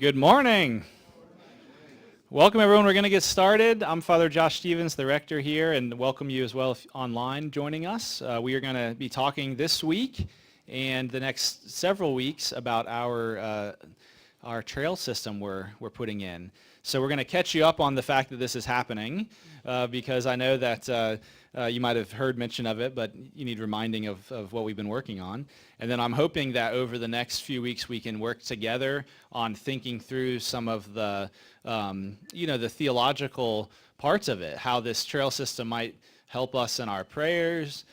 Good morning. Welcome, everyone. We're going to get started. I'm Father Josh Stevens, the rector here, and welcome you as well online joining us. We are going to be talking this week and the next several weeks about our trail system we're putting in. So we're going to catch you up on the fact that this is happening because I know that you might have heard mention of it, but you need reminding of what we've been working on. And then I'm hoping that over the next few weeks we can work together on thinking through some of the, the theological parts of it, how this trail system might help us in our prayers,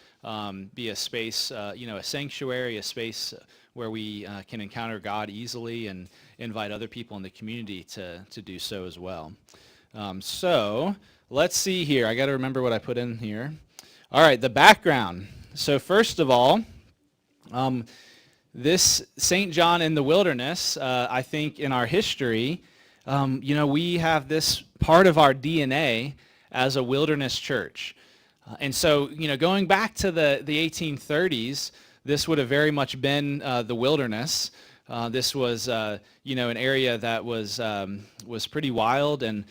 be a space, a sanctuary, a space where we can encounter God easily and invite other people in the community to do so as well. So let's see here. I got to remember what I put in here. All right, the background. So first of all, this St. John in the Wilderness, I think in our history, we have this part of our DNA as a wilderness church. And so, going back to the 1830s, this would have very much been the wilderness. This was, an area that was pretty wild, and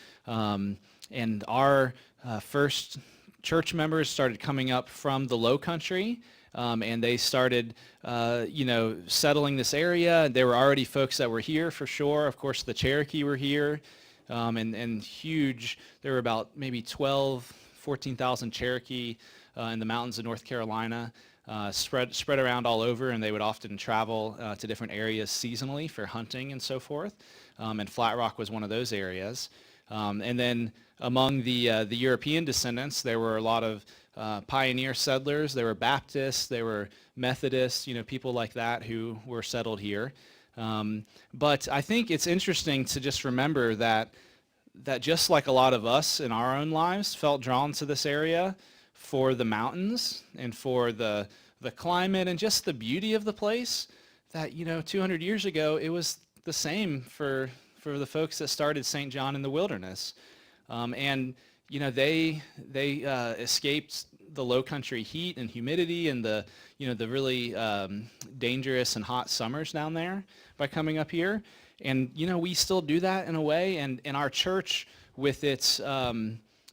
our first church members started coming up from the Low Country, and they started, settling this area. There were already folks that were here for sure. Of course, the Cherokee were here, and huge. There were about maybe 14,000 Cherokee in the mountains of North Carolina. Spread around all over, and they would often travel to different areas seasonally for hunting and so forth. And Flat Rock was one of those areas. And then among the European descendants, there were a lot of pioneer settlers. There were Baptists, there were Methodists, people like that who were settled here. But I think it's interesting to just remember that just like a lot of us in our own lives felt drawn to this area, for the mountains and for the climate and just the beauty of the place, that 200 years ago it was the same for the folks that started St. John in the Wilderness, and they escaped the low country heat and humidity and the really dangerous and hot summers down there by coming up here, and we still do that in a way, and in our church with its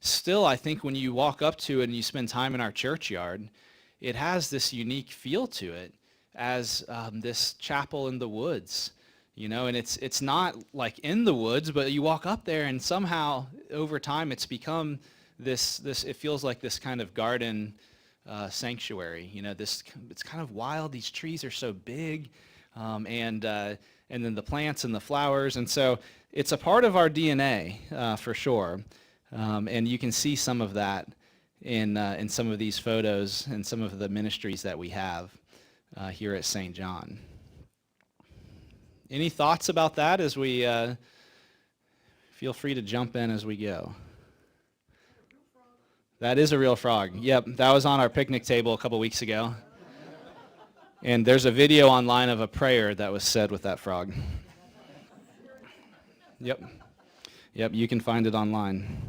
still, I think when you walk up to it and you spend time in our churchyard, it has this unique feel to it as this chapel in the woods, and it's not like in the woods, but you walk up there and somehow over time it's become this it feels like this kind of garden sanctuary. It's kind of wild. These trees are so big, and then the plants and the flowers, and so it's a part of our DNA for sure. And you can see some of that in some of these photos and some of the ministries that we have here at St. John. Any thoughts about that as we feel free to jump in as we go? That is a real frog. Yep, that was on our picnic table a couple weeks ago. And there's a video online of a prayer that was said with that frog. Yep, you can find it online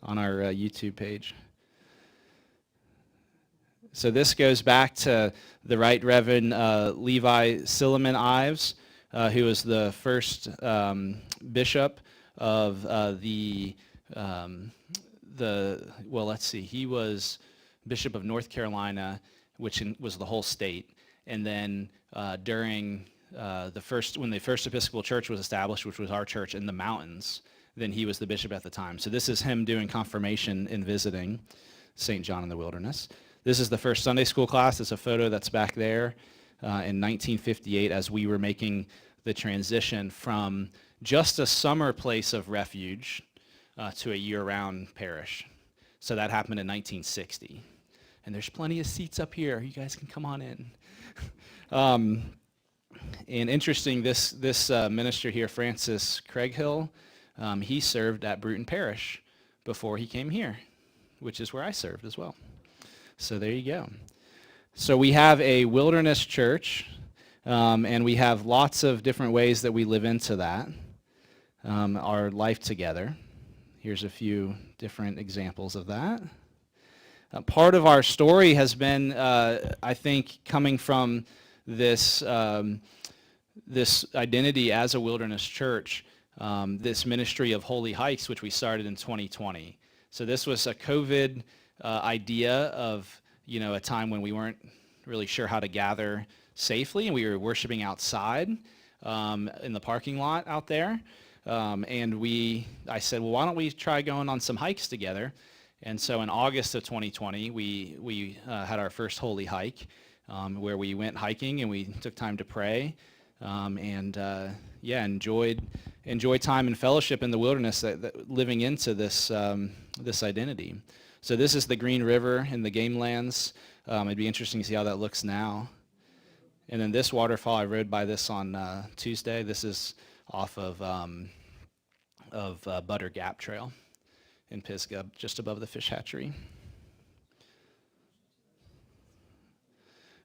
on our YouTube page. So this goes back to the Right Reverend Levi Silliman Ives, who was the first bishop of he was Bishop of North Carolina, which was the whole state, and then during when the First Episcopal Church was established, which was our church in the mountains, then he was the bishop at the time. So this is him doing confirmation and visiting St. John in the Wilderness. This is the first Sunday school class. It's a photo that's back there in 1958 as we were making the transition from just a summer place of refuge to a year-round parish. So that happened in 1960. And there's plenty of seats up here. You guys can come on in. And interesting, this minister here, Francis Craighill, he served at Bruton Parish before he came here, which is where I served as well. So there you go. So we have a wilderness church, and we have lots of different ways that we live into that, our life together. Here's a few different examples of that. Part of our story has been, I think, coming from this this identity as a wilderness church, this ministry of holy hikes, which we started in 2020. So this was a COVID idea of, a time when we weren't really sure how to gather safely, and we were worshiping outside in the parking lot out there. I said, well, why don't we try going on some hikes together? And so in August of 2020, we had our first holy hike, where we went hiking and we took time to pray, enjoyed time and fellowship in the wilderness, that living into this this identity. So this is the Green River in the Game Lands. It'd be interesting to see how that looks now. And then this waterfall, I rode by this on Tuesday. This is off of Butter Gap Trail in Pisgah, just above the fish hatchery.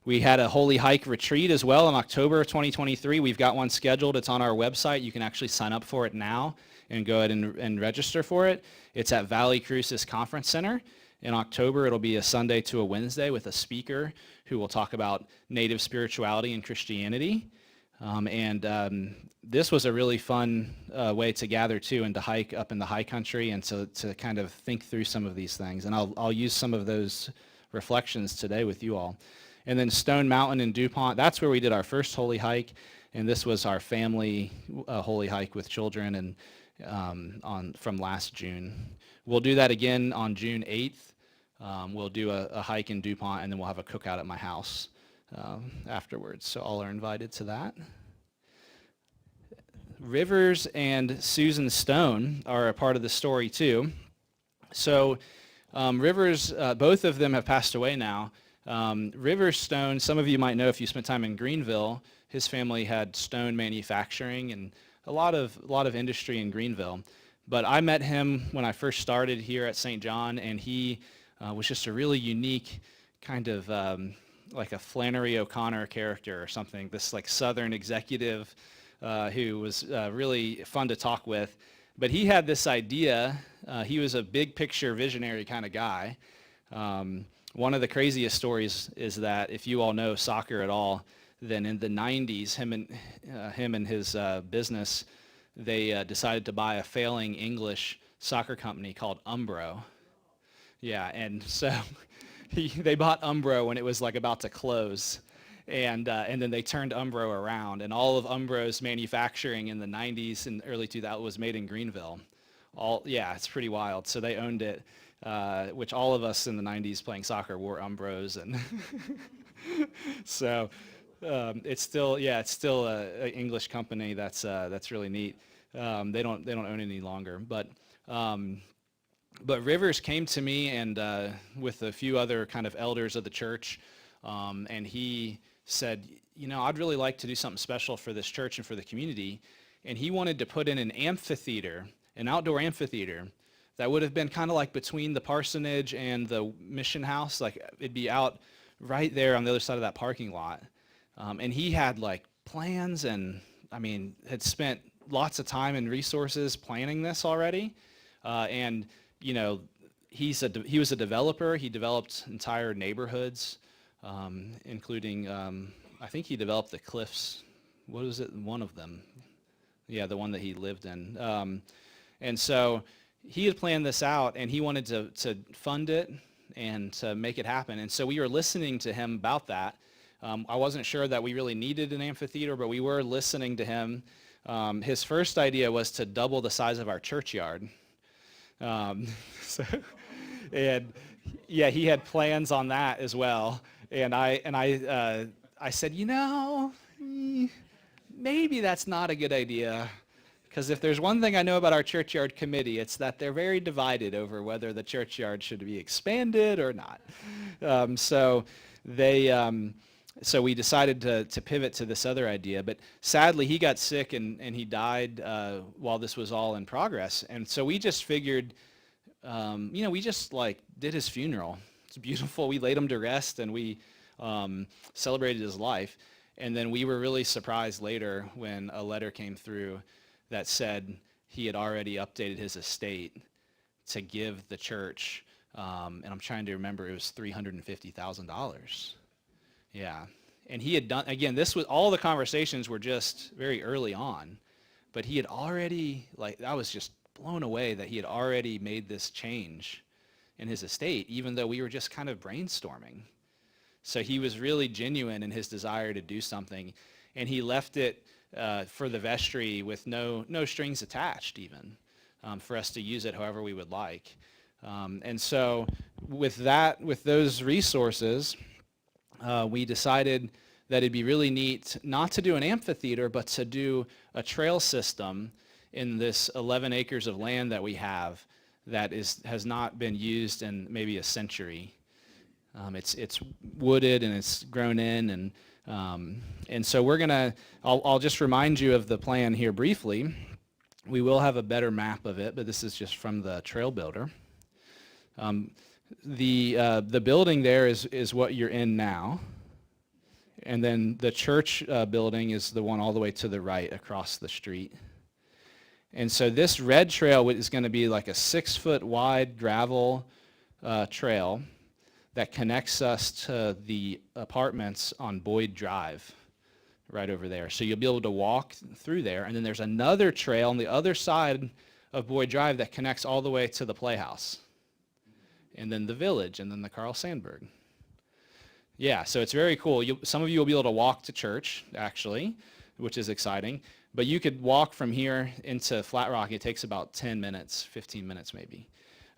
We had a holy hike retreat as well in October of 2023. We've got one scheduled. It's on our website. You can actually sign up for it now and go ahead and register for it. It's at Valley Cruces Conference Center. In October, it'll be a Sunday to a Wednesday with a speaker who will talk about native spirituality and Christianity. This was a really fun way to gather too, and to hike up in the high country, and to kind of think through some of these things. And I'll use some of those reflections today with you all. And then Stone Mountain in DuPont, that's where we did our first holy hike, and this was our family holy hike with children, and from last June. We'll do that again on June 8th. We'll do a hike in DuPont, and then we'll have a cookout at my house afterwards. So all are invited to that. Rivers and Susan Stone are a part of the story too. So Rivers, both of them have passed away now. Rivers Stone, some of you might know if you spent time in Greenville, his family had stone manufacturing and a lot of industry in Greenville. But I met him when I first started here at St. John, and he was just a really unique kind of like a Flannery O'Connor character or something, this like Southern executive who was really fun to talk with. But he had this idea. He was a big picture visionary kind of guy. One of the craziest stories is that if you all know soccer at all, then in the 90s, him and his business, they decided to buy a failing English soccer company called Umbro. Yeah, and so they bought Umbro when it was like about to close, and then they turned Umbro around, and all of Umbro's manufacturing in the 90s and early 2000s was made in Greenville. It's pretty wild. So they owned it, which all of us in the 90s playing soccer wore Umbros, and so it's still an English company that's really neat. They don't own it any longer, but Rivers came to me and with a few other kind of elders of the church, and he said, I'd really like to do something special for this church and for the community. And he wanted to put in an amphitheater, an outdoor amphitheater, that would have been kind of like between the parsonage and the mission house. Like it'd be out right there on the other side of that parking lot. And he had like plans and, had spent lots of time and resources planning this already. He was a developer. He developed entire neighborhoods, including, I think he developed the Cliffs. What was it? One of them. Yeah, the one that he lived in. And so he had planned this out, and he wanted to fund it and to make it happen. And so we were listening to him about that. I wasn't sure that we really needed an amphitheater, but we were listening to him. His first idea was to double the size of our churchyard. He had plans on that as well. And I said, maybe that's not a good idea, because if there's one thing I know about our churchyard committee, it's that they're very divided over whether the churchyard should be expanded or not. So we decided to pivot to this other idea, but sadly he got sick and he died while this was all in progress. And so we just figured, we just like did his funeral. It's beautiful. We laid him to rest and we celebrated his life. And then we were really surprised later when a letter came through that said he had already updated his estate to give the church, and I'm trying to remember, it was $350,000. Yeah. And he had done, again, this was, all the conversations were just very early on, but he had already, like, I was just blown away that he had already made this change in his estate, even though we were just kind of brainstorming. So he was really genuine in his desire to do something, and he left it for the vestry with no strings attached even, for us to use it however we would like. And so with those resources, we decided that it'd be really neat not to do an amphitheater, but to do a trail system in this 11 acres of land that we have that has not been used in maybe a century. It's wooded and it's grown in, and so I'll just remind you of the plan here briefly. We will have a better map of it, but this is just from the Trail Builder. The building there is what you're in now, and then the church building is the one all the way to the right across the street. And so this red trail is going to be like a 6-foot wide gravel trail that connects us to the apartments on Boyd Drive right over there. So you'll be able to walk through there, and then there's another trail on the other side of Boyd Drive that connects all the way to the Playhouse, and then the Village, and then the Carl Sandburg. Yeah, so it's very cool. Some of you will be able to walk to church, actually, which is exciting. But you could walk from here into Flat Rock. It takes about 10 minutes, 15 minutes maybe.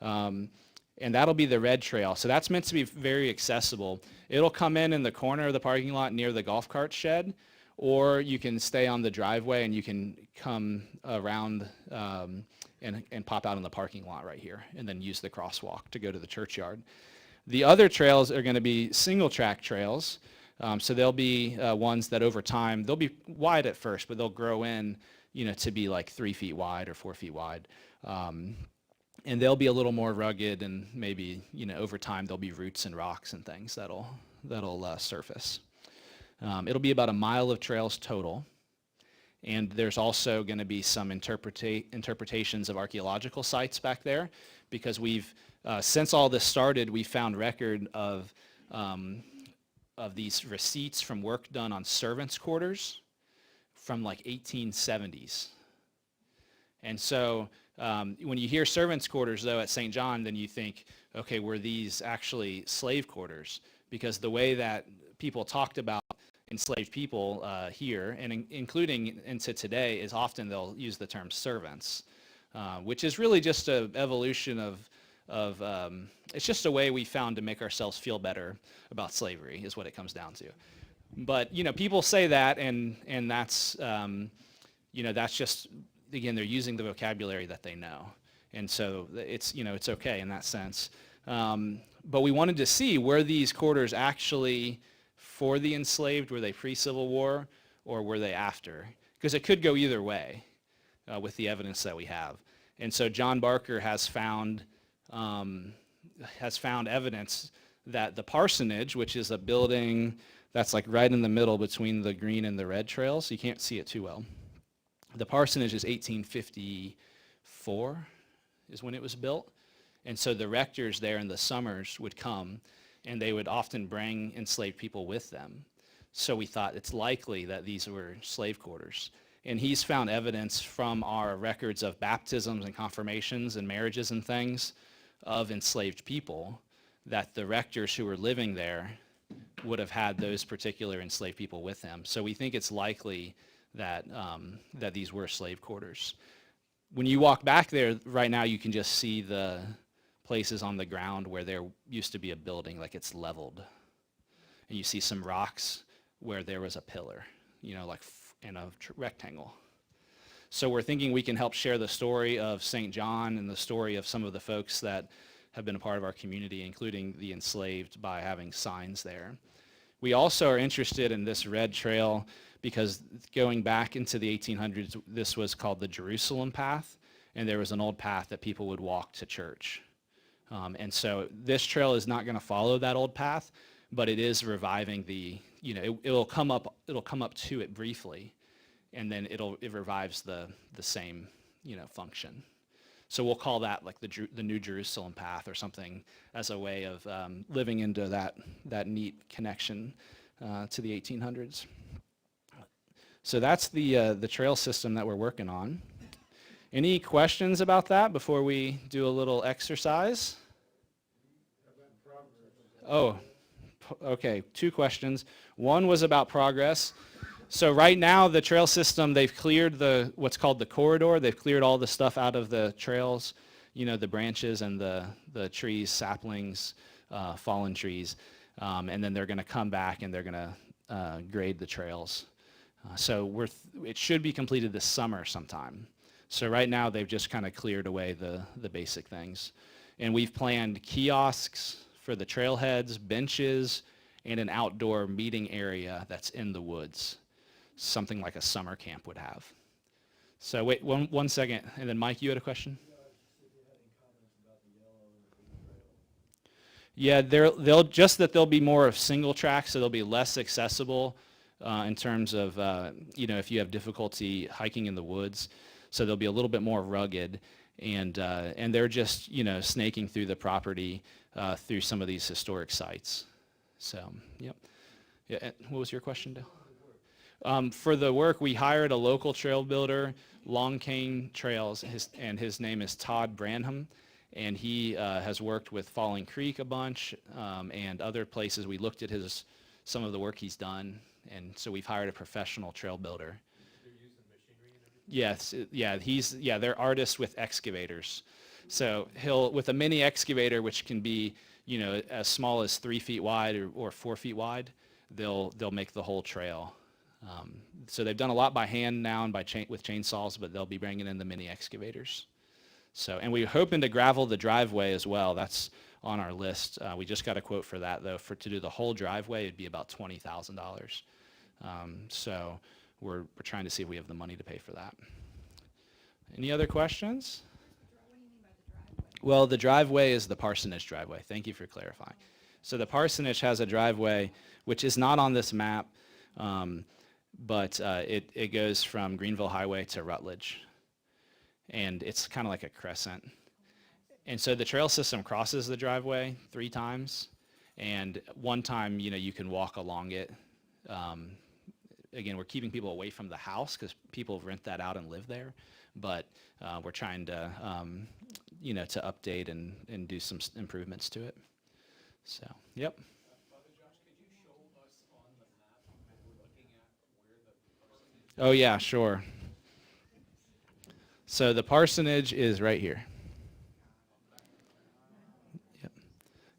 And that'll be the red trail. So that's meant to be very accessible. It'll come in the corner of the parking lot near the golf cart shed, or you can stay on the driveway and you can come around and pop out in the parking lot right here, and then use the crosswalk to go to the churchyard. The other trails are going to be single track trails. So they'll be ones that over time, they'll be wide at first, but they'll grow in, to be like 3 feet wide or 4 feet wide. And they'll be a little more rugged, and maybe, over time there'll be roots and rocks and things that'll surface. It'll be about a mile of trails total. And there's also going to be some interpretations of archaeological sites back there, because we've, since all this started, we found record of these receipts from work done on servants' quarters from like 1870s. And so when you hear servants' quarters, though, at St. John, then you think, okay, were these actually slave quarters? Because the way that people talked about enslaved people here, and including into today, is often they'll use the term servants, which is really just an evolution of it's just a way we found to make ourselves feel better about slavery, is what it comes down to. But people say that, and that's that's just, again, they're using the vocabulary that they know, and so it's it's okay in that sense. But we wanted to see, were these quarters actually for the enslaved? Were they pre-Civil War, or were they after? Because it could go either way with the evidence that we have. And so John Barker has found evidence that the parsonage, which is a building that's like right in the middle between the green and the red trails, you can't see it too well. The parsonage is 1854 is when it was built. And so the rectors there in the summers would come, and they would often bring enslaved people with them. So we thought it's likely that these were slave quarters. And he's found evidence from our records of baptisms and confirmations and marriages and things of enslaved people that the rectors who were living there would have had those particular enslaved people with them. So we think it's likely that that these were slave quarters. When you walk back there right now, you can just see the places on the ground where there used to be a building, like it's leveled. And you see some rocks where there was a pillar, like in a rectangle. So we're thinking we can help share the story of St. John and the story of some of the folks that have been a part of our community, including the enslaved, by having signs there. We also are interested in this red trail because going back into the 1800s, this was called the Jerusalem path, and there was an old path that people would walk to church. And so this trail is not going to follow that old path, but it is reviving it'll come up to it briefly, and then it revives the same function. So we'll call that like the New Jerusalem path or something, as a way of living into that neat connection to the 1800s. So that's the trail system that we're working on. Any questions about that before we do a little exercise? Oh, okay, 2 questions. One was about progress. So right now, the trail system, they've cleared what's called the corridor. They've cleared all the stuff out of the trails, the branches and the trees, saplings, fallen trees. And then they're going to come back and they're going to grade the trails. So it should be completed this summer sometime. So right now, they've just kind of cleared away the basic things. And we've planned kiosks for the trailheads, benches, and an outdoor meeting area that's in the woods, something like a summer camp would have. So wait, one second, and then Mike, you had a question? Yeah, they'll be more of single track, so they'll be less accessible in terms of if you have difficulty hiking in the woods. So they'll be a little bit more rugged, and they're just snaking through the property through some of these historic sites. So yep. Yeah. What was your question, Dale? For the work, we hired a local trail builder, Long Cane Trails, and his name is Todd Branham, and he has worked with Falling Creek a bunch and other places. We looked at some of the work he's done, and so we've hired a professional trail builder. They're using machinery and everything? Yes, they're artists with excavators. So with a mini excavator, which can be as small as 3 feet wide or 4 feet wide, they'll make the whole trail. So they've done a lot by hand now and with chainsaws, but they'll be bringing in the mini excavators. So, and we're hoping to gravel the driveway as well. That's on our list. We just got a quote for that, though. To do the whole driveway, it'd be about $20,000. So we're trying to see if we have the money to pay for that. Any other questions? What do you mean by the driveway? Well, the driveway is the parsonage driveway. Thank you for clarifying. So the parsonage has a driveway, which is not on this map, but it goes from Greenville Highway to Rutledge. And it's kind of like a crescent. And so the trail system crosses the driveway 3 times. And one time, you can walk along it. Again, we're keeping people away from the house because people rent that out and live there. But we're trying to, to update and do some improvements to it. So, yep. Father Josh, could you show us on the map that we're looking at where the Oh, yeah, sure. So the parsonage is right here.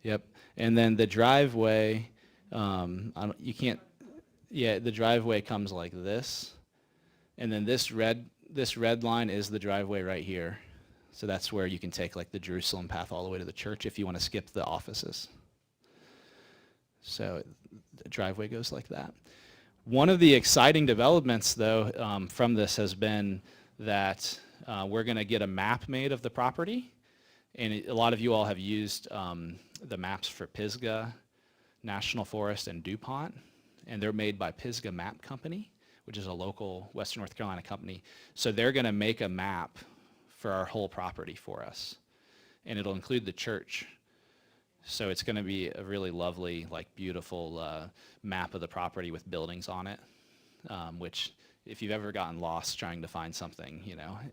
Yep. And then the driveway, you can't, the driveway comes like this. And then this red line is the driveway right here. So that's where you can take like the Jerusalem path all the way to the church if you want to skip the offices. So the driveway goes like that. One of the exciting developments, though, from this has been that we're going to get a map made of the property. And a lot of you all have used the maps for Pisgah National Forest and DuPont. And they're made by Pisgah Map Company, which is a local Western North Carolina company. So they're going to make a map for our whole property for us. And it'll include the church. So it's going to be a really lovely, beautiful map of the property with buildings on it, which if you've ever gotten lost trying to find something,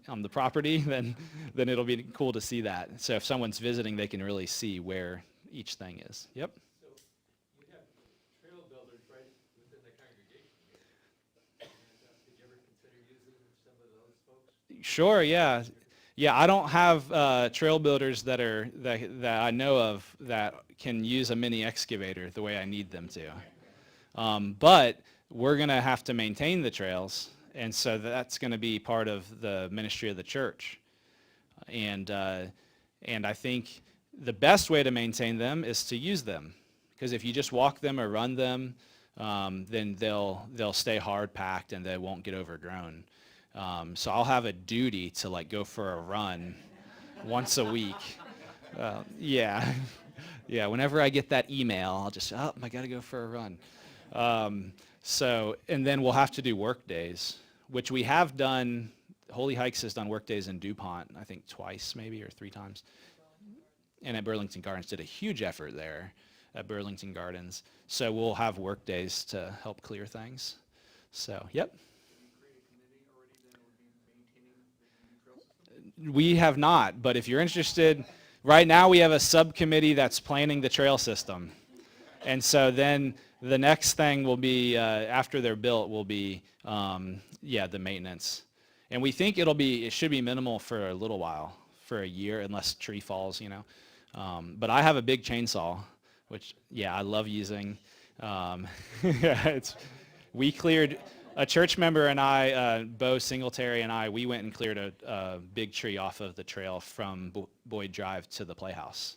on the property, then it'll be cool to see that. So if someone's visiting, they can really see where each thing is. Yep. So we have trail builders right within the congregation here. And, did you ever consider using some of those folks? Sure, yeah. Yeah, I don't have trail builders that I know of that can use a mini excavator the way I need them to. But we're going to have to maintain the trails, and so that's going to be part of the ministry of the church. And I think the best way to maintain them is to use them, because if you just walk them or run them, then they'll stay hard packed and they won't get overgrown. So I'll have a duty to go for a run once a week. Yeah. Whenever I get that email, I'll just, I got to go for a run. And then we'll have to do work days, which we have done. Holy Hikes has done work days in DuPont, I think twice maybe or 3 times. And at Burlington Gardens did a huge effort there. at Burlington Gardens. So we'll have work days to help clear things. So, yep. We have not, but if you're interested, right now we have a subcommittee that's planning the trail system. And so then the next thing will be, after they're built, will be, the maintenance. And we think it should be minimal for a little while, for a year, unless a tree falls, But I have a big chainsaw, which, I love using. We cleared, a church member and I, Bo Singletary and I, we went and cleared a big tree off of the trail from Boyd Drive to the Playhouse.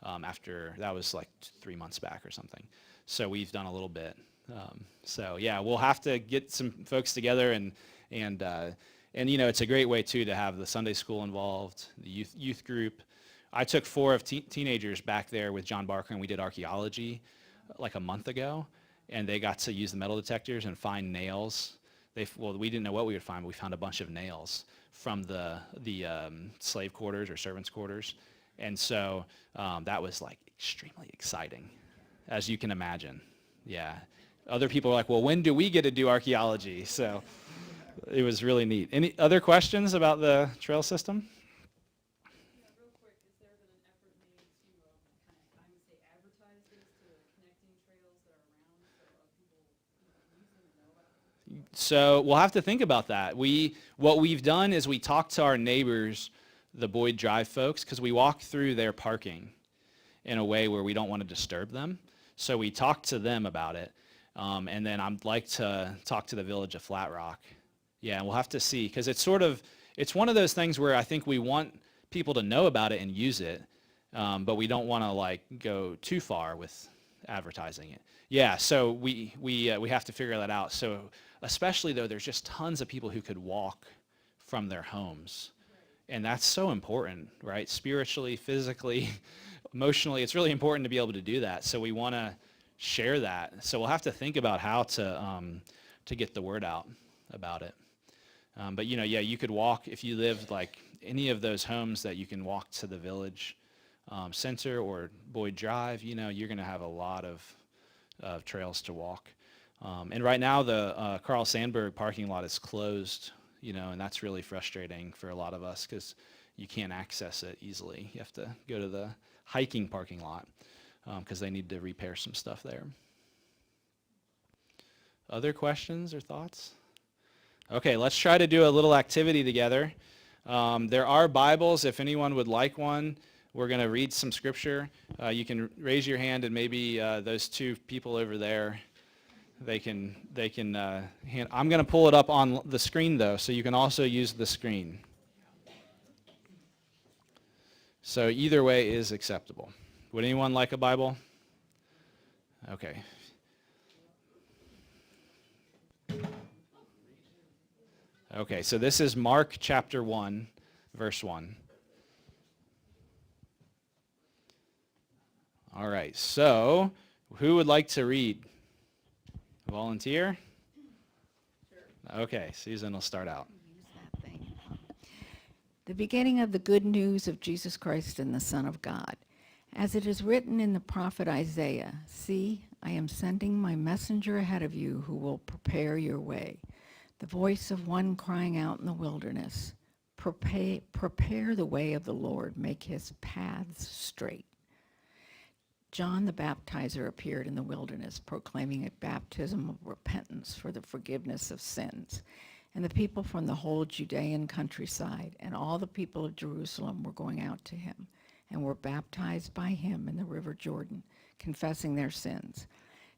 After, that was like 3 months back or something. So we've done a little bit. We'll have to get some folks together and it's a great way too to have the Sunday school involved, the youth group. I took 4 of teenagers back there with John Barker and we did archaeology like a month ago, and they got to use the metal detectors and find nails. We didn't know what we would find, but we found a bunch of nails from the slave quarters or servants' quarters. And so that was like extremely exciting, as you can imagine. Yeah. Other people were like, well, when do we get to do archaeology? So it was really neat. Any other questions about the trail system? Yeah, real quick, has there been an effort made to kind of, I would say, advertise this to the connecting trails that are around so people use them and know about them? So we'll have to think about that. What we've done is we talked to our neighbors, the Boyd Drive folks, because we walk through their parking in a way where we don't want to disturb them. So we talked to them about it. And then I'd like to talk to the village of Flat Rock. Yeah, we'll have to see, because it's one of those things where I think we want people to know about it and use it, but we don't want to go too far with advertising it. Yeah, so we have to figure that out. So especially though, there's just tons of people who could walk from their homes. And that's so important, right? Spiritually, physically, emotionally, it's really important to be able to do that. So we want to share that. So we'll have to think about how to get the word out about it. But you could walk if you lived like any of those homes that you can walk to the village center or Boyd Drive. You're going to have a lot of trails to walk. And right now the Carl Sandburg parking lot is closed. And that's really frustrating for a lot of us because you can't access it easily. You have to go to the hiking parking lot because they need to repair some stuff there. Other questions or thoughts? Okay, let's try to do a little activity together. There are Bibles if anyone would like one. We're going to read some scripture. You can raise your hand and maybe those 2 people over there, they can hand. I'm going to pull it up on the screen though, so you can also use the screen. So either way is acceptable. Would anyone like a Bible? Okay. Okay, so this is Mark chapter 1, verse 1. All right, so who would like to read? Volunteer? Sure. Okay, Susan will start out. Use that thing. The beginning of the good news of Jesus Christ and the Son of God. As it is written in the prophet Isaiah, "See, I am sending my messenger ahead of you who will prepare your way. The voice of one crying out in the wilderness, prepare the way of the Lord, make his paths straight." John the Baptizer appeared in the wilderness, proclaiming a baptism of repentance for the forgiveness of sins. And the people from the whole Judean countryside and all the people of Jerusalem were going out to him and were baptized by him in the river Jordan, confessing their sins.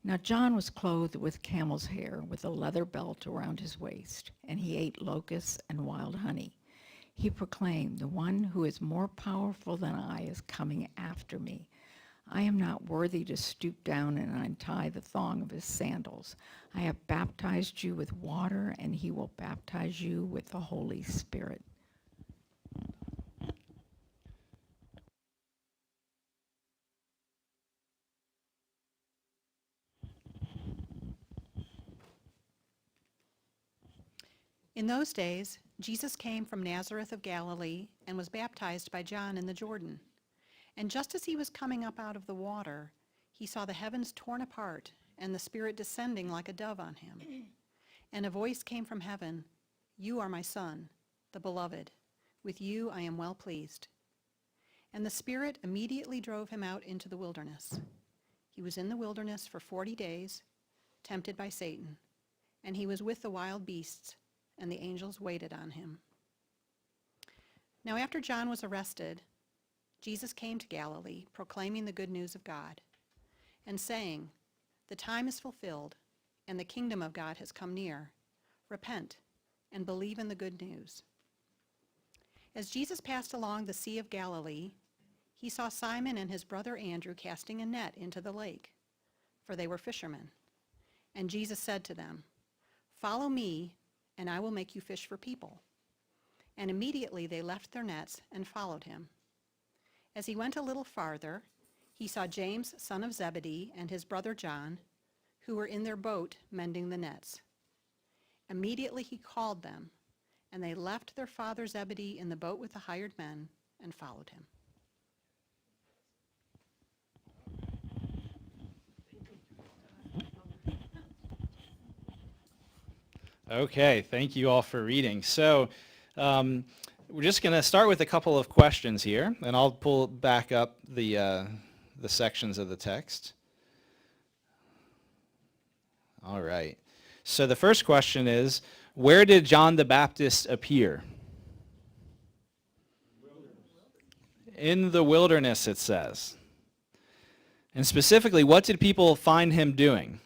Now John was clothed with camel's hair, with a leather belt around his waist, and he ate locusts and wild honey. He proclaimed, "The one who is more powerful than I is coming after me. I am not worthy to stoop down and untie the thong of his sandals. I have baptized you with water, and he will baptize you with the Holy Spirit." In those days, Jesus came from Nazareth of Galilee and was baptized by John in the Jordan. And just as he was coming up out of the water, he saw the heavens torn apart and the Spirit descending like a dove on him. And a voice came from heaven, "You are my Son, the beloved. With you I am well pleased." And the Spirit immediately drove him out into the wilderness. He was in the wilderness for 40 days, tempted by Satan, and he was with the wild beasts, and the angels waited on him. Now after John was arrested, Jesus came to Galilee, proclaiming the good news of God, and saying, "The time is fulfilled, and the kingdom of God has come near. Repent and believe in the good news." As Jesus passed along the Sea of Galilee, he saw Simon and his brother Andrew casting a net into the lake, for they were fishermen. And Jesus said to them, "Follow me, and I will make you fish for people." And immediately they left their nets and followed him. As he went a little farther, he saw James, son of Zebedee, and his brother John, who were in their boat mending the nets. Immediately he called them, and they left their father Zebedee in the boat with the hired men and followed him. Okay, thank you all for reading. So we're just going to start with a couple of questions here, and I'll pull back up the sections of the text. All right. So the first question is, where did John the Baptist appear? In the wilderness, it says. And specifically, what did people find him doing?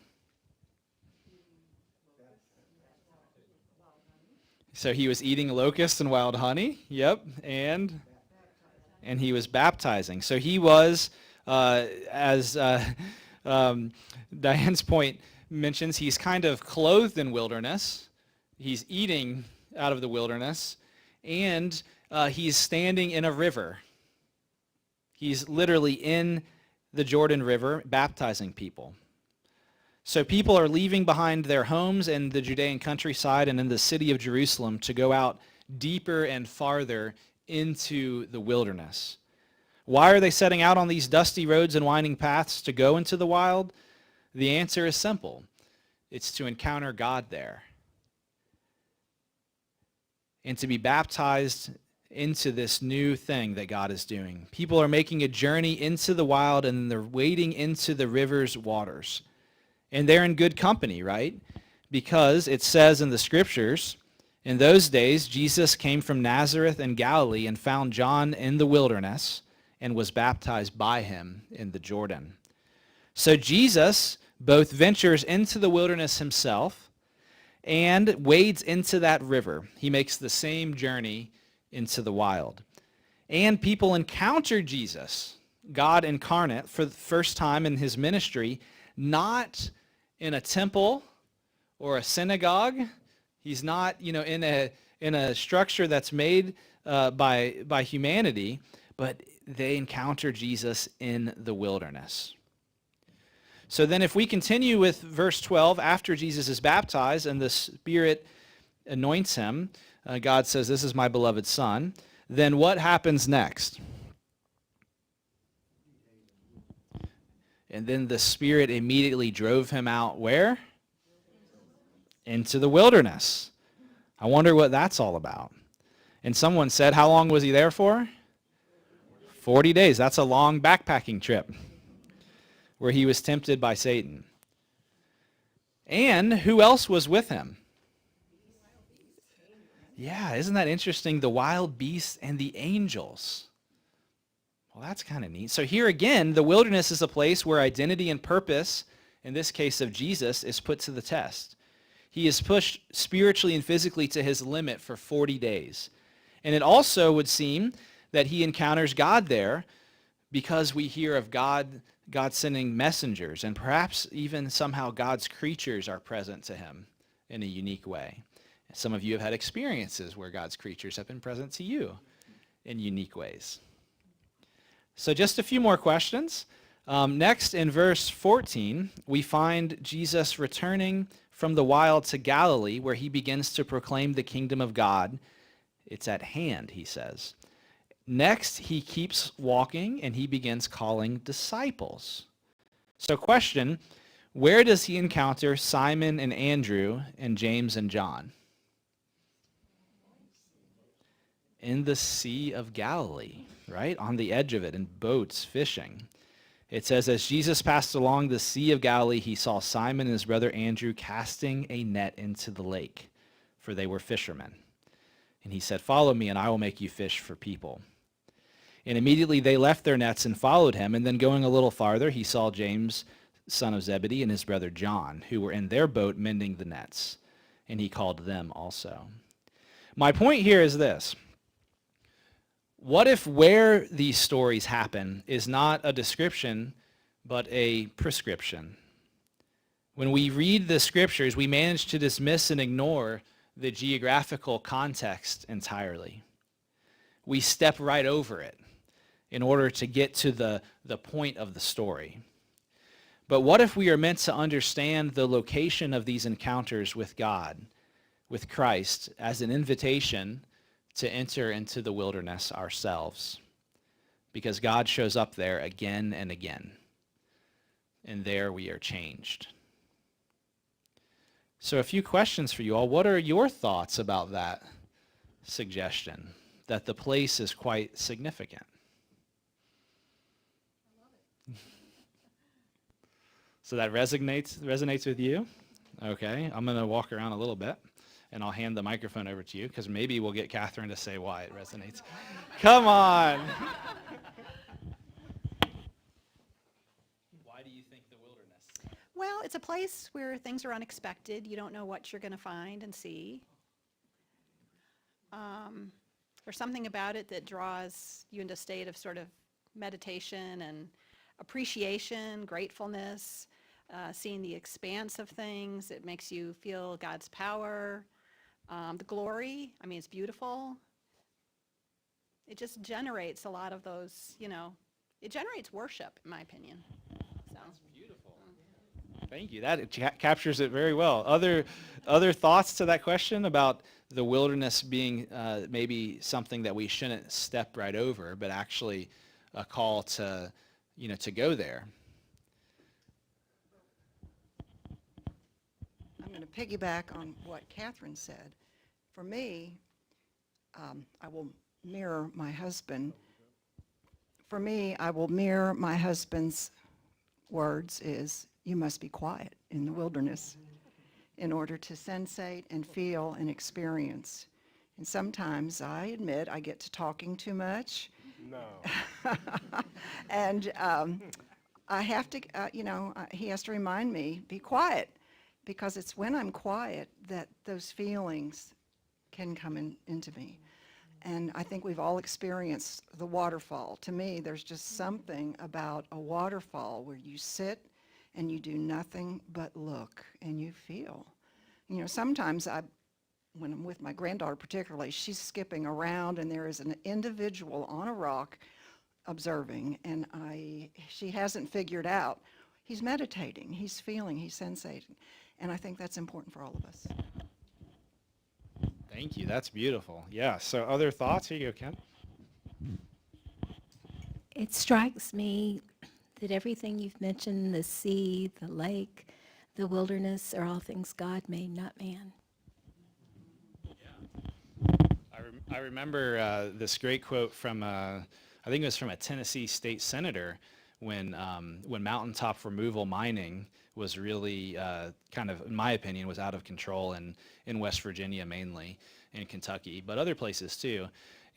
So he was eating locusts and wild honey. Yep. And he was baptizing. So he was, as Diane's point mentions, he's kind of clothed in wilderness. He's eating out of the wilderness. And he's standing in a river. He's literally in the Jordan River baptizing people. So people are leaving behind their homes in the Judean countryside and in the city of Jerusalem to go out deeper and farther into the wilderness. Why are they setting out on these dusty roads and winding paths to go into the wild? The answer is simple. It's to encounter God there and to be baptized into this new thing that God is doing. People are making a journey into the wild, and they're wading into the river's waters. And they're in good company, right? Because it says in the scriptures, in those days, Jesus came from Nazareth in Galilee and found John in the wilderness and was baptized by him in the Jordan. So Jesus both ventures into the wilderness himself and wades into that river. He makes the same journey into the wild. And people encounter Jesus, God incarnate, for the first time in his ministry, not in a temple or a synagogue. He's not, in a structure that's made by humanity, but they encounter Jesus in the wilderness. So then if we continue with verse 12, after Jesus is baptized and the Spirit anoints him, God says, "This is my beloved Son," then what happens next? And then the Spirit immediately drove him out where? Into the wilderness. I wonder what that's all about. And someone said, how long was he there for? 40 days. That's a long backpacking trip where he was tempted by Satan. And who else was with him? Yeah, isn't that interesting? The wild beasts and the angels. Well, that's kind of neat. So here again, the wilderness is a place where identity and purpose, in this case of Jesus, is put to the test. He is pushed spiritually and physically to his limit for 40 days. And it also would seem that he encounters God there because we hear of God sending messengers, and perhaps even somehow God's creatures are present to him in a unique way. Some of you have had experiences where God's creatures have been present to you in unique ways. So just a few more questions. Next, in verse 14, we find Jesus returning from the wild to Galilee, where he begins to proclaim the kingdom of God. It's at hand, he says. Next, he keeps walking, and he begins calling disciples. So question, where does he encounter Simon and Andrew and James and John? In the Sea of Galilee, right? On the edge of it, in boats, fishing. It says, as Jesus passed along the Sea of Galilee, he saw Simon and his brother Andrew casting a net into the lake, for they were fishermen. And he said, follow me, and I will make you fish for people. And immediately they left their nets and followed him. And then going a little farther, he saw James, son of Zebedee, and his brother John, who were in their boat mending the nets. And he called them also. My point here is this. What if where these stories happen is not a description, but a prescription? When we read the scriptures, we manage to dismiss and ignore the geographical context entirely. We step right over it in order to get to the point of the story. But what if we are meant to understand the location of these encounters with God, with Christ, as an invitation to enter into the wilderness ourselves? Because God shows up there again and again, and there we are changed. So a few questions for you all. What are your thoughts about that suggestion, that the place is quite significant? So that resonates with you? Okay, I'm going to walk around a little bit, and I'll hand the microphone over to you, because maybe we'll get Catherine to say why it resonates. Come on! Why do you think the wilderness? Well, it's a place where things are unexpected. You don't know what you're going to find and see. There's something about it that draws you into a state of sort of meditation and appreciation, gratefulness, seeing the expanse of things. It makes you feel God's power, the glory. I mean, it's beautiful. It just generates a lot of those, it generates worship, in my opinion. That's beautiful. Thank you. That captures it very well. Other thoughts to that question about the wilderness being maybe something that we shouldn't step right over, but actually a call to, to go there? I'm going to piggyback on what Catherine said. For me, I will mirror my husband. For me, I will mirror my husband's words is, you must be quiet in the wilderness in order to sensate and feel and experience. And sometimes I admit I get to talking too much. No. And I have to, he has to remind me, be quiet, because it's when I'm quiet that those feelings can come into me. And I think we've all experienced the waterfall. To me, there's just something about a waterfall where you sit and you do nothing but look and you feel. Sometimes when I'm with my granddaughter particularly, she's skipping around and there is an individual on a rock observing, and she hasn't figured out. He's meditating, he's feeling, he's sensating. And I think that's important for all of us. Thank you. That's beautiful. Yeah. So other thoughts? Here you go, Ken. It strikes me that everything you've mentioned, the sea, the lake, the wilderness, are all things God made, not man. I remember this great quote from, I think it was from a Tennessee state senator when mountaintop removal mining was really kind of, in my opinion, was out of control in West Virginia mainly, in Kentucky, but other places too.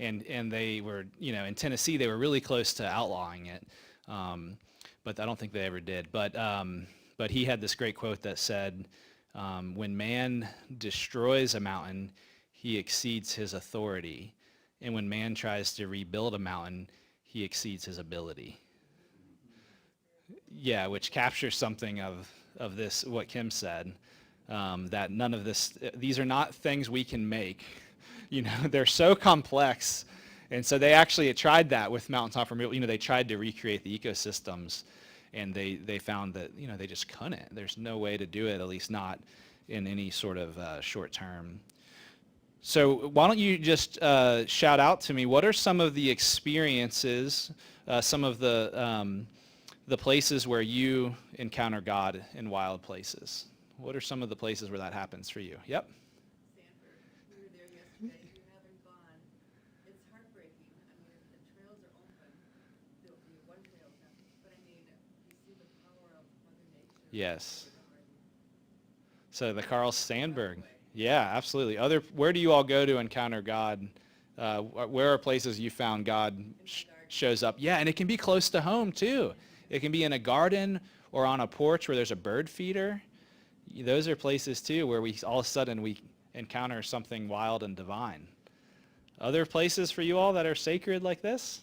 And they were, in Tennessee, they were really close to outlawing it, but I don't think they ever did. But he had this great quote that said, when man destroys a mountain, he exceeds his authority. And when man tries to rebuild a mountain, he exceeds his ability. Yeah, which captures something of this, what Kim said, that none of this, these are not things we can make. They're so complex. And so they actually tried that with mountaintop removal. They tried to recreate the ecosystems, and they found that, they just couldn't. There's no way to do it, at least not in any sort of short term. So why don't you just shout out to me, what are some of the experiences, some of the the places where you encounter God in wild places? What are some of the places where that happens for you? Yep. Sanford. We were there yesterday. You haven't gone. It's heartbreaking. I mean, the trails are open. The one trail's not. But I mean, you see the power of Mother Nature. Yes. So the Carl Sandburg. Yeah, absolutely. Where do you all go to encounter God? Where are places you found God shows up? Yeah, and it can be close to home too. It can be in a garden or on a porch where there's a bird feeder. Those are places too where we all of a sudden we encounter something wild and divine. Other places for you all that are sacred like this?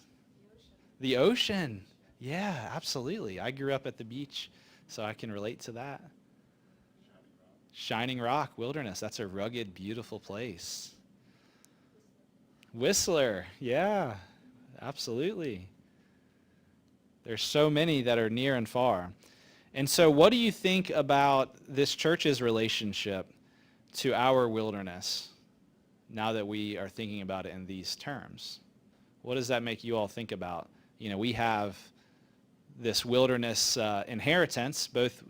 The ocean. Yeah, absolutely. I grew up at the beach, so I can relate to that. Shining Rock Wilderness. That's a rugged, beautiful place. Whistler. Yeah, absolutely. There's so many that are near and far. And so what do you think about this church's relationship to our wilderness now that we are thinking about it in these terms? What does that make you all think about? You know, we have this wilderness inheritance, both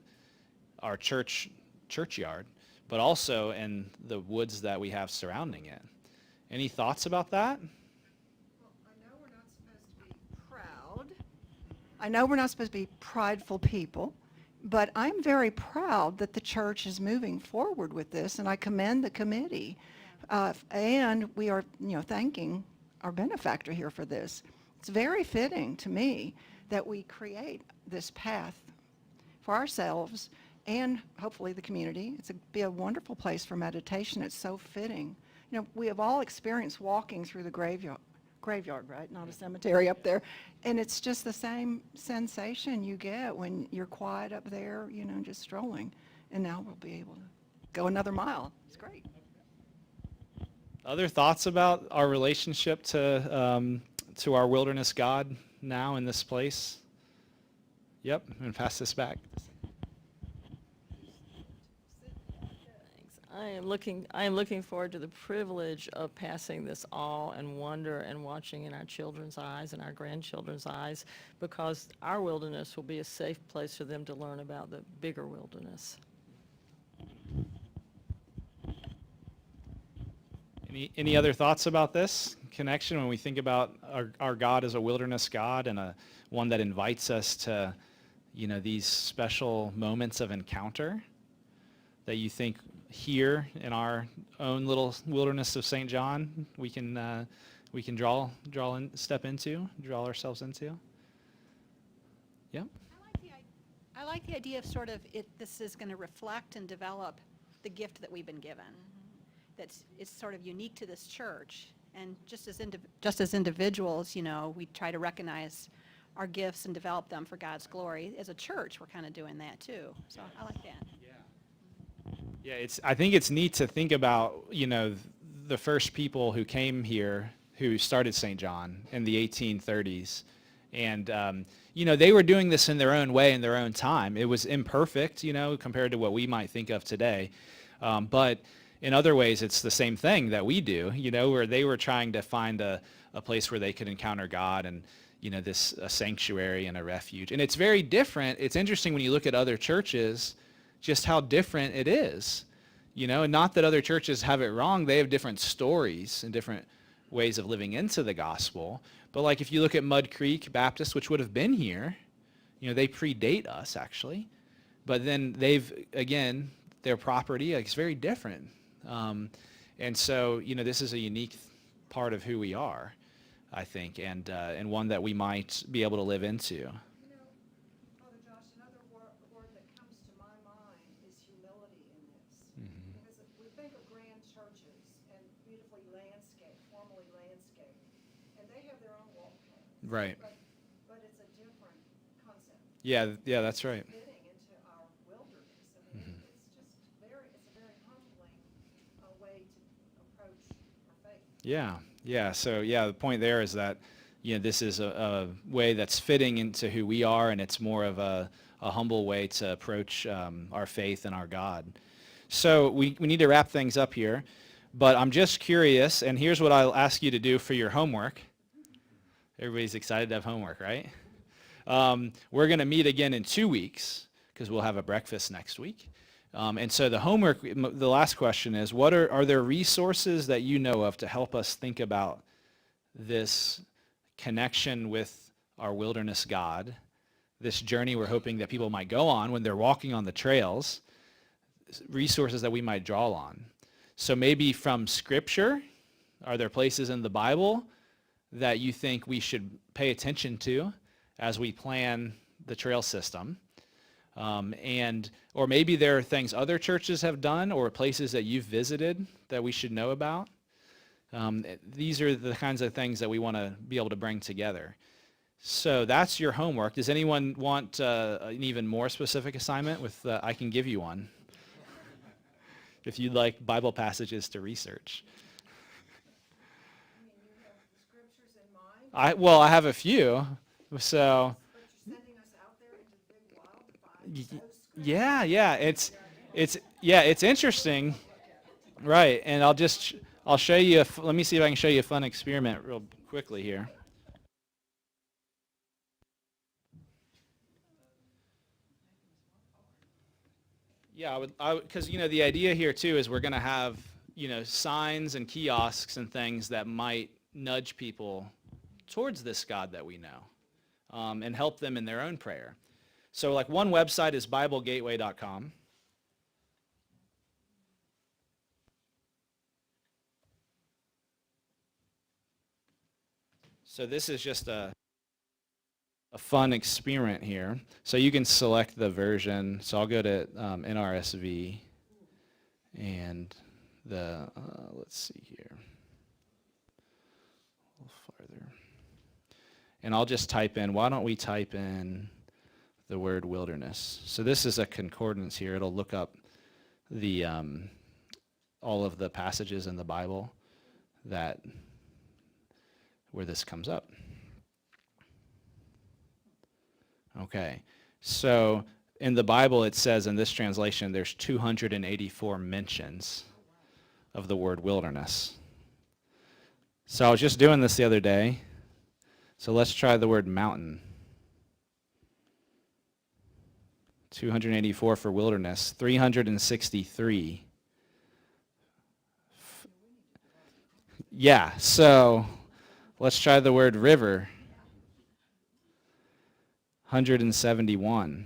our churchyard, but also in the woods that we have surrounding it. Any thoughts about that? Well, I know we're not supposed to be proud. I know we're not supposed to be prideful people, but I'm very proud that the church is moving forward with this, and I commend the committee. And we are, thanking our benefactor here for this. It's very fitting to me that we create this path for ourselves and hopefully the community. It's be a wonderful place for meditation. It's so fitting. We have all experienced walking through the graveyard, right? Not a cemetery up there. And it's just the same sensation you get when you're quiet up there, just strolling. And now we'll be able to go another mile. It's great. Other thoughts about our relationship to our wilderness God now in this place? Yep, I'm going to pass this back. Thanks. I am looking forward to the privilege of passing this awe and wonder and watching in our children's eyes and our grandchildren's eyes, because our wilderness will be a safe place for them to learn about the bigger wilderness. Any other thoughts about this connection when we think about our God as a wilderness God and one that invites us to, these special moments of encounter that you think here in our own little wilderness of St. John we can step into, draw ourselves into? Yeah. I like the idea of sort of this is going to reflect and develop the gift that we've been given. It's sort of unique to this church, and just as individuals, we try to recognize our gifts and develop them for God's glory. As a church, we're kind of doing that too. So I like that. Yeah, I think it's neat to think about, the first people who came here who started St. John in the 1830s. And, they were doing this in their own way, in their own time. It was imperfect, compared to what we might think of today. But in other ways, it's the same thing that we do, where they were trying to find a place where they could encounter God and, a sanctuary and a refuge. And it's very different. It's interesting when you look at other churches, just how different it is, and not that other churches have it wrong. They have different stories and different ways of living into the gospel. But like if you look at Mud Creek Baptist, which would have been here, they predate us actually. But then their property, it's very different. And so, this is a unique part of who we are, I think, and one that we might be able to live into. Father Josh, another word that comes to my mind is humility in this. Mm-hmm. Because we think of grand churches and beautifully formally landscaped, and they have their own wall paths. Right. But it's a different concept. Yeah, that's right. Fitting into our wilderness. I mean, it's a very humbling way to approach our faith. Yeah. So, the point there is that, this is a way that's fitting into who we are, and it's more of a humble way to approach our faith and our God. So we need to wrap things up here, but I'm just curious, and here's what I'll ask you to do for your homework. Everybody's excited to have homework, right? We're going to meet again in 2 weeks because we'll have a breakfast next week. And so the homework, the last question is, are there resources that you know of to help us think about this connection with our wilderness God, this journey we're hoping that people might go on when they're walking on the trails, resources that we might draw on? So maybe from Scripture, are there places in the Bible that you think we should pay attention to as we plan the trail system? Or maybe there are things other churches have done or places that you've visited that we should know about. These are the kinds of things that we want to be able to bring together. So that's your homework. Does anyone want an even more specific assignment? I can give you one if you'd like Bible passages to research. I have a few. So yeah, it's interesting, right? And I'll show you. Let me see if I can show you a fun experiment real quickly here. Yeah, because the idea here too is we're going to have signs and kiosks and things that might nudge people towards this God that we know, and help them in their own prayer. So like one website is BibleGateway.com. So this is just a fun experiment here. So you can select the version. So I'll go to NRSV and let's see here, a little farther. And I'll just type in, why don't we type in the word wilderness? So this is a concordance here. It'll look up the all of the passages in the Bible where this comes up. Okay, so in the Bible it says in this translation there's 284 mentions of the word wilderness. So I was just doing this the other day. So let's try the word mountain. 284 for wilderness, 363. Yeah, so let's try the word river. 171.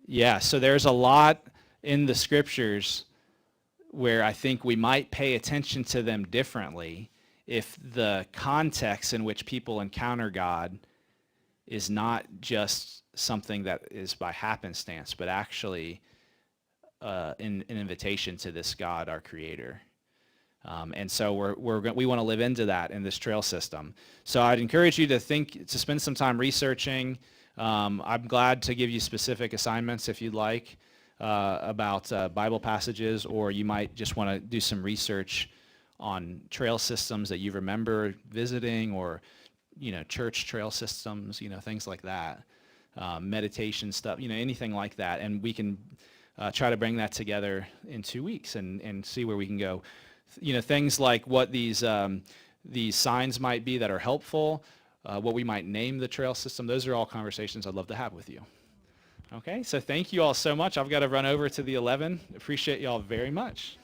Yeah, so there's a lot in the scriptures where I think we might pay attention to them differently if the context in which people encounter God is not just something that is by happenstance, but actually an invitation to this God, our Creator. And so we want to live into that in this trail system. So I'd encourage you to spend some time researching. I'm glad to give you specific assignments if you'd like about Bible passages, or you might just want to do some research on trail systems that you remember visiting, or church trail systems, things like that, meditation stuff, anything like that. And we can try to bring that together in 2 weeks and see where we can go. Things like what these signs might be that are helpful, what we might name the trail system. Those are all conversations I'd love to have with you. Okay, so thank you all so much. I've got to run over to the 11. Appreciate you all very much.